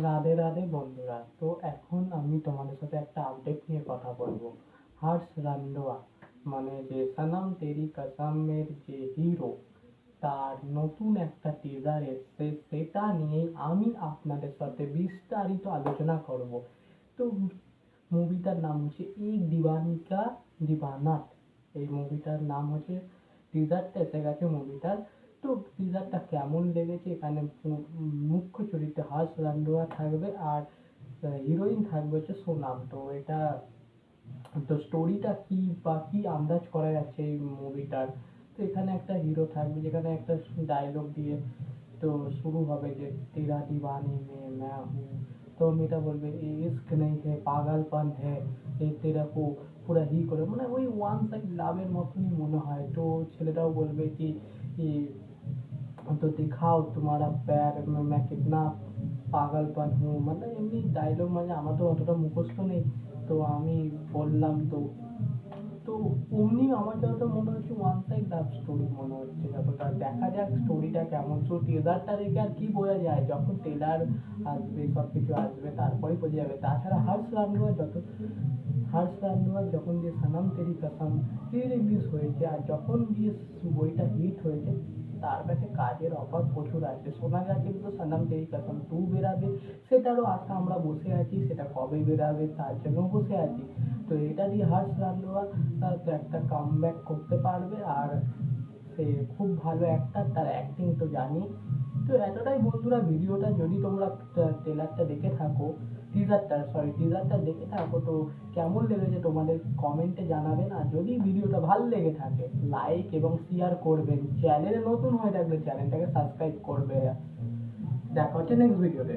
রাধে রাধে বন্ধুরা। তো এখন আমি তোমাদের সাথে একটা আপডেট নিয়ে কথা বলবো। হর্ষ রান্ডোয়া মানে যে সনম তেরি কসমের যে হিরো, তার নতুন একটা টিজার এসছে, সেটা নিয়ে আমি আপনাদের সাথে বিস্তারিত আলোচনা করব। তো মুভিটার নাম হচ্ছে এক দিওয়ানি কা দিওয়ানা। এই মুভিটার নাম হচ্ছে, টিজারটা এসে গেছে মুভিটার। তো টিজারটা কেমন লেগেছে, এখানে মুখ্য চরিত্রে হর্ষ রান্ডোয়া থাকবে আর হিরোইন থাকবে হচ্ছে সোনাম। তো এটা, তো স্টোরিটা কি বা কি আন্দাজ করা যাচ্ছে এই মুভিটার। তো এখানে একটা হিরো থাকবে, যেখানে একটা ডায়লগ দিয়ে তো শুরু হবে যে তেরা দিওয়ানি মে मैं हूँ। তো মেয়েটা বলবে এ ইস্ক নেই হে পাগলপন হে, এ তেরা কো পুরা হি করে, মানে ওই ওয়ান সাইড লাভের মতনই মনে হয়। তো ছেলেটাও বলবে কি तो दिखाओ तुम्हारा पैर में मैं कितना পাগলপন হুঁ, মানে এমনি ডায়লগ, মানে আমার তো অতটা মুখস্থ নেই, তো আমি বললাম। তো তো অমনি আমার যতটা মনে হচ্ছে ওয়ান সাইড লাভ স্টোরি মনে হচ্ছে যতটা। দেখা যাক স্টোরিটা কেমন। তো ট্রেলারটা দেখে আর কি বোঝা যায়, যখন ট্রেলার আসবে সব কিছু আসবে তারপরেই বোঝা যাবে। তাছাড়া হর্ষ রান্ডোয়া যখন দিয়ে সনম তেরি কসম রিলিজ হয়েছে, আর যখন দিয়ে বইটা হিট হয়েছে, তার কাছে কাজের অফার প্রচুর আছে। শোনা যাচ্ছে কিন্তু সনম তেরি কসম 2 বেরাবে, সেটারও আশা আমরা বসে আছি, সেটা কবে বেরাবে তার জন্য বসে আছি। তো এটা দিয়ে হর্ষ রান্ডোয়া তো একটা কামব্যাক করতে পারবে, আর সে খুব ভালো অ্যাক্টার, তার অ্যাক্টিং তো জানি। তো এতটাই বন্ধুরা, ভিডিওটা যদি তোমরা ট্রেলারটা দেখে থাকো, টিজারটা দেখে থাকো, তো কেমন লেগেছে তোমাদের কমেন্টে জানাবেন। আর যদি ভিডিওটা ভালো লেগে থাকে, লাইক এবং শেয়ার করবেন। চ্যানেলে নতুন হয়ে থাকলে চ্যানেলটাকে সাবস্ক্রাইব করবে। দেখা হচ্ছে নেক্সট ভিডিওতে।